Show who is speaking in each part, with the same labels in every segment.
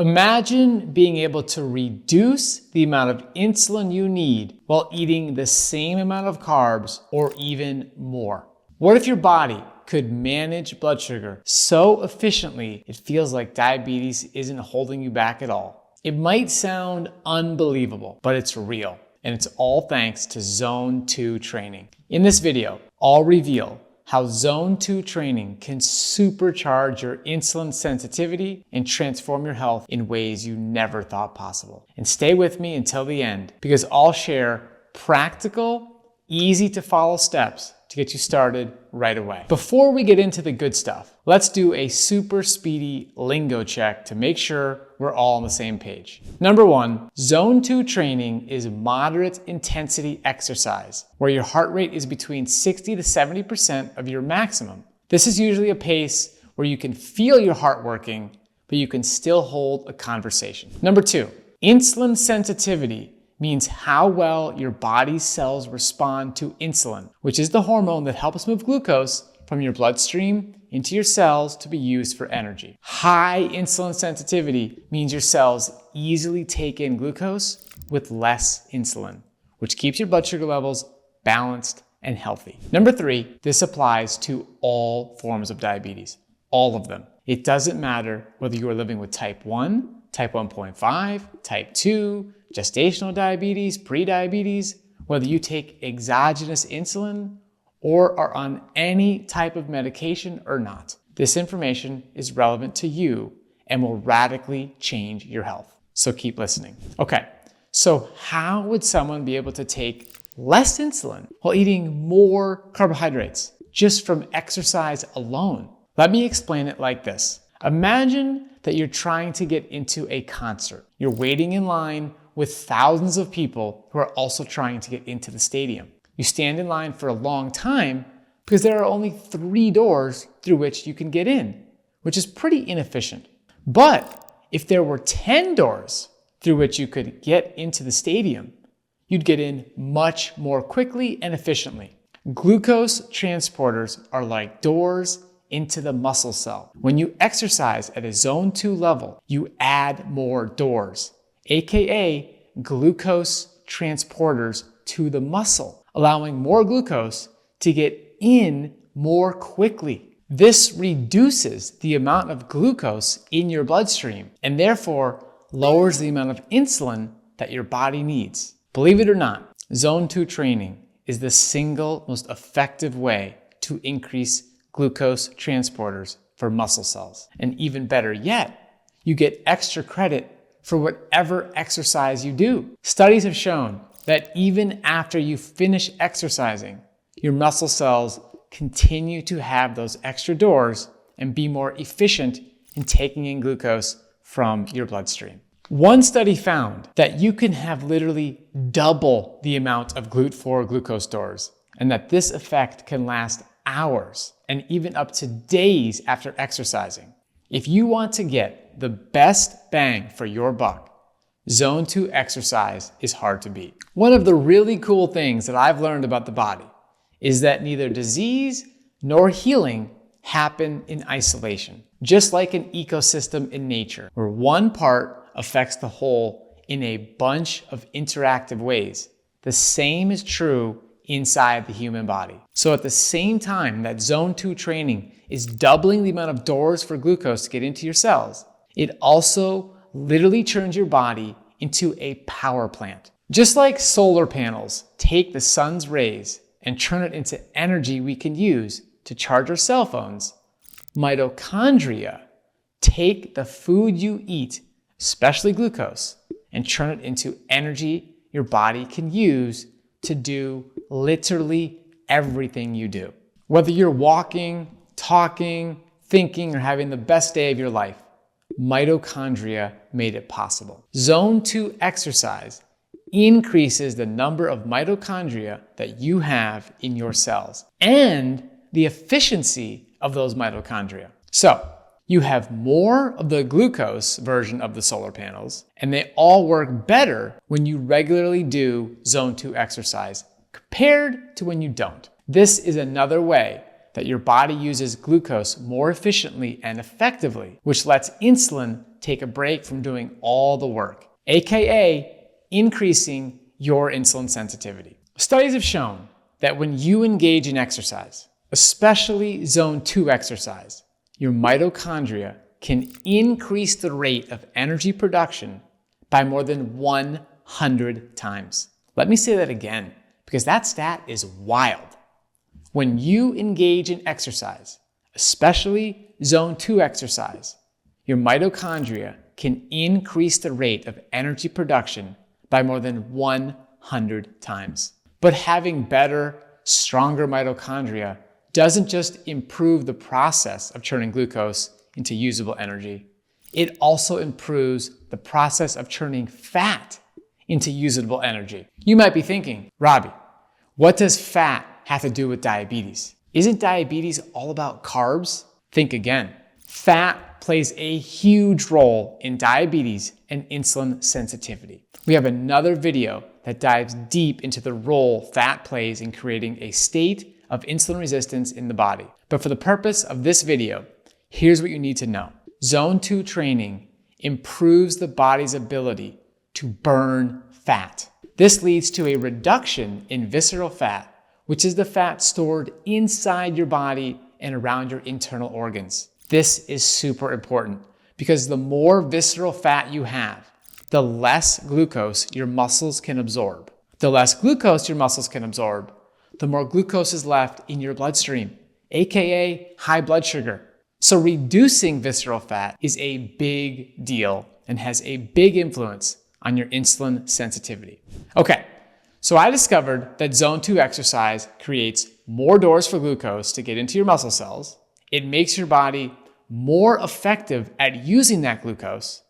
Speaker 1: Imagine being able to reduce the amount of insulin you need while eating the same amount of carbs or even more. What if your body could manage blood sugar so efficiently it feels like diabetes isn't holding you back at all? It might sound unbelievable, but it's real, and it's all thanks to Zone 2 training. In this video, I'll reveal how Zone 2 training can supercharge your insulin sensitivity and transform your health in ways you never thought possible. And stay with me until the end, because I'll share practical, easy to follow steps to get you started right away. Before we get into the good stuff, let's do a super speedy lingo check to make sure we're all on the same page. Number one, Zone 2 training is moderate intensity exercise, where your heart rate is between 60 to 70% of your maximum. This is usually a pace where you can feel your heart working, but you can still hold a conversation. Number two, insulin sensitivity means how well your body's cells respond to insulin, which is the hormone that helps move glucose from your bloodstream into your cells to be used for energy. High insulin sensitivity means your cells easily take in glucose with less insulin, which keeps your blood sugar levels balanced and healthy. Number three, this applies to all forms of diabetes, all of them. It doesn't matter whether you are living with type 1, type 1.5, type 2, gestational diabetes, pre-diabetes, whether you take exogenous insulin or are on any type of medication or not. This information is relevant to you and will radically change your health. So keep listening. Okay, so how would someone be able to take less insulin while eating more carbohydrates just from exercise alone? Let me explain it like this. Imagine that you're trying to get into a concert. You're waiting in line with thousands of people who are also trying to get into the stadium. You stand in line for a long time because there are only 3 doors through which you can get in, which is pretty inefficient. But if there were 10 doors through which you could get into the stadium, you'd get in much more quickly and efficiently. Glucose transporters are like doors into the muscle cell. When you exercise at a Zone 2 level, you add more doors, aka glucose transporters to the muscle, allowing more glucose to get in more quickly. This reduces the amount of glucose in your bloodstream and therefore lowers the amount of insulin that your body needs. Believe it or not, Zone 2 training is the single most effective way to increase glucose transporters for muscle cells. And even better yet, you get extra credit for whatever exercise you do. Studies have shown that even after you finish exercising, your muscle cells continue to have those extra doors and be more efficient in taking in glucose from your bloodstream. One study found that you can have literally double the amount of GLUT4 glucose doors, and that this effect can last hours and even up to days after exercising. If you want to get the best bang for your buck, Zone 2 exercise is hard to beat. One of the really cool things that I've learned about the body is that neither disease nor healing happen in isolation. Just like an ecosystem in nature, where one part affects the whole in a bunch of interactive ways, the same is true inside the human body. So at the same time that Zone 2 training is doubling the amount of doors for glucose to get into your cells, it also literally turns your body into a power plant. Just like solar panels take the sun's rays and turn it into energy we can use to charge our cell phones, mitochondria take the food you eat, especially glucose, and turn it into energy your body can use to do literally everything you do. Whether you're walking, talking, thinking, or having the best day of your life, mitochondria made it possible. Zone 2 exercise increases the number of mitochondria that you have in your cells and the efficiency of those mitochondria. So you have more of the glucose version of the solar panels, and they all work better when you regularly do Zone 2 exercise compared to when you don't. This is another way that your body uses glucose more efficiently and effectively, which lets insulin take a break from doing all the work, aka increasing your insulin sensitivity. Studies have shown that when you engage in exercise, especially zone 2 exercise, your mitochondria can increase the rate of energy production by more than 100 times. Let me say that again, because that stat is wild. When you engage in exercise, especially zone 2 exercise, your mitochondria can increase the rate of energy production by more than 100 times. But having better, stronger mitochondria doesn't just improve the process of turning glucose into usable energy. It also improves the process of turning fat into usable energy. You might be thinking, Robbie, what does fat have to do with diabetes? Isn't diabetes all about carbs? Think again. Fat plays a huge role in diabetes and insulin sensitivity. We have another video that dives deep into the role fat plays in creating a state of insulin resistance in the body. But for the purpose of this video, here's what you need to know. Zone 2 training improves the body's ability to burn fat. This leads to a reduction in visceral fat, which is the fat stored inside your body and around your internal organs. This is super important because the more visceral fat you have, the less glucose your muscles can absorb. The less glucose your muscles can absorb, the more glucose is left in your bloodstream, aka high blood sugar. So reducing visceral fat is a big deal and has a big influence on your insulin sensitivity. Okay, so I discovered that zone 2 exercise creates more doors for glucose to get into your muscle cells. It makes your body more effective at using that glucose,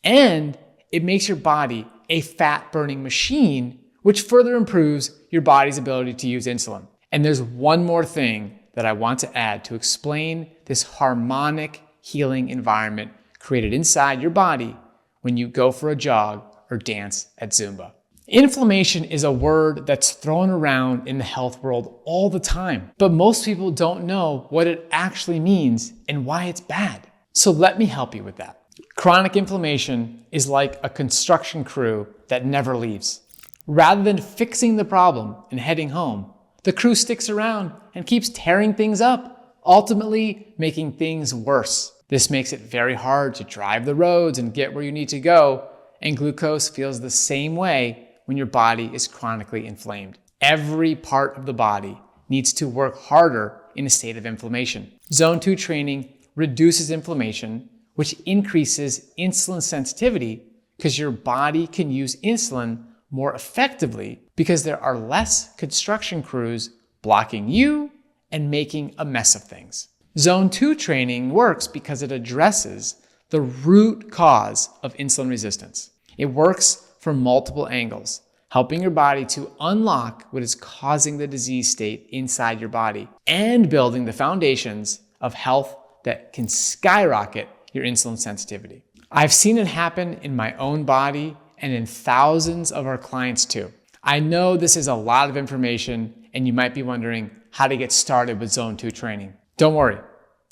Speaker 1: and it makes your body a fat burning machine, which further improves your body's ability to use insulin. And there's one more thing that I want to add to explain this harmonic healing environment created inside your body when you go for a jog or dance at Zumba. Inflammation is a word that's thrown around in the health world all the time, but most people don't know what it actually means and why it's bad. So let me help you with that. Chronic inflammation is like a construction crew that never leaves. Rather than fixing the problem and heading home, the crew sticks around and keeps tearing things up, ultimately making things worse. This makes it very hard to drive the roads and get where you need to go, and glucose feels the same way when your body is chronically inflamed. Every part of the body needs to work harder in a state of inflammation. Zone 2 training reduces inflammation, which increases insulin sensitivity because your body can use insulin more effectively because there are less construction crews blocking you and making a mess of things. Zone 2 training works because it addresses the root cause of insulin resistance. It works from multiple angles, helping your body to unlock what is causing the disease state inside your body and building the foundations of health that can skyrocket your insulin sensitivity. I've seen it happen in my own body and in thousands of our clients too. I know this is a lot of information and you might be wondering how to get started with Zone 2 training. Don't worry,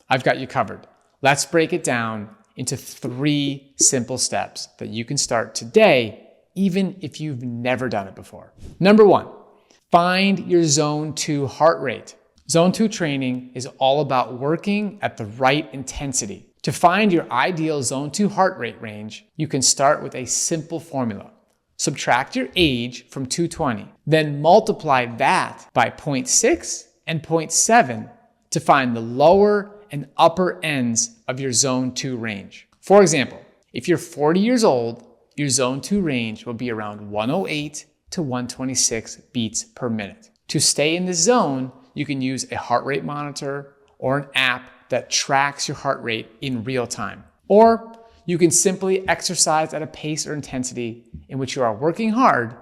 Speaker 1: I've got you covered. Let's break it down into 3 simple steps that you can start today, even if you've never done it before. Number 1, find your Zone 2 heart rate. Zone 2 training is all about working at the right intensity. To find your ideal Zone 2 heart rate range, you can start with a simple formula. Subtract your age from 220, then multiply that by 0.6 and 0.7 to find the lower and upper ends of your Zone 2 range. For example, if you're 40 years old, your Zone 2 range will be around 108 to 126 beats per minute. To stay in this zone, you can use a heart rate monitor or an app that tracks your heart rate in real time. Or you can simply exercise at a pace or intensity in which you are working hard,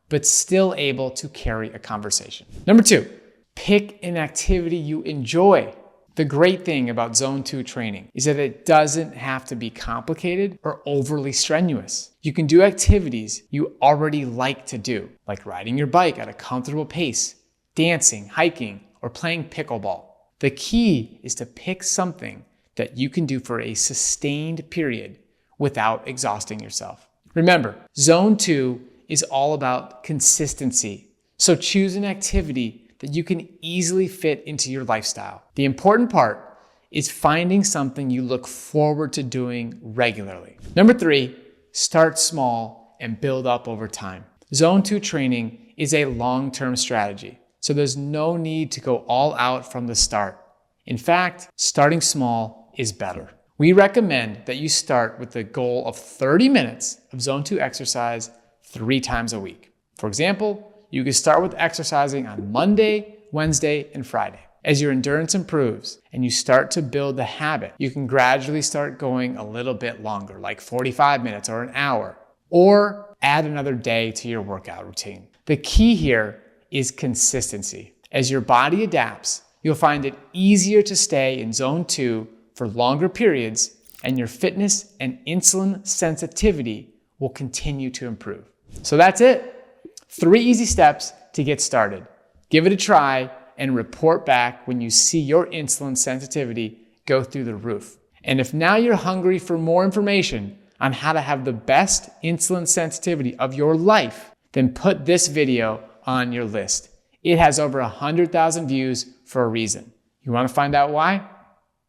Speaker 1: but still able to carry a conversation. Number 2, pick an activity you enjoy. The great thing about Zone 2 training is that it doesn't have to be complicated or overly strenuous. You can do activities you already like to do, like riding your bike at a comfortable pace, dancing, hiking, or playing pickleball. The key is to pick something that you can do for a sustained period without exhausting yourself. Remember, Zone 2 is all about consistency. So choose an activity that you can easily fit into your lifestyle. The important part is finding something you look forward to doing regularly. Number 3, start small and build up over time. Zone 2 training is a long-term strategy, so there's no need to go all out from the start. In fact, starting small is better. We recommend that you start with the goal of 30 minutes of Zone 2 exercise 3 times a week. For example, you can start with exercising on Monday, Wednesday, and Friday. As your endurance improves and you start to build the habit, you can gradually start going a little bit longer, like 45 minutes or an hour, or add another day to your workout routine. The key here is consistency. As your body adapts, you'll find it easier to stay in Zone 2 for longer periods, and your fitness and insulin sensitivity will continue to improve. So that's it. 3 easy steps to get started. Give it a try and report back when you see your insulin sensitivity go through the roof. And if now you're hungry for more information on how to have the best insulin sensitivity of your life, then put this video on your list. It has over 100,000 views for a reason. You want to find out why?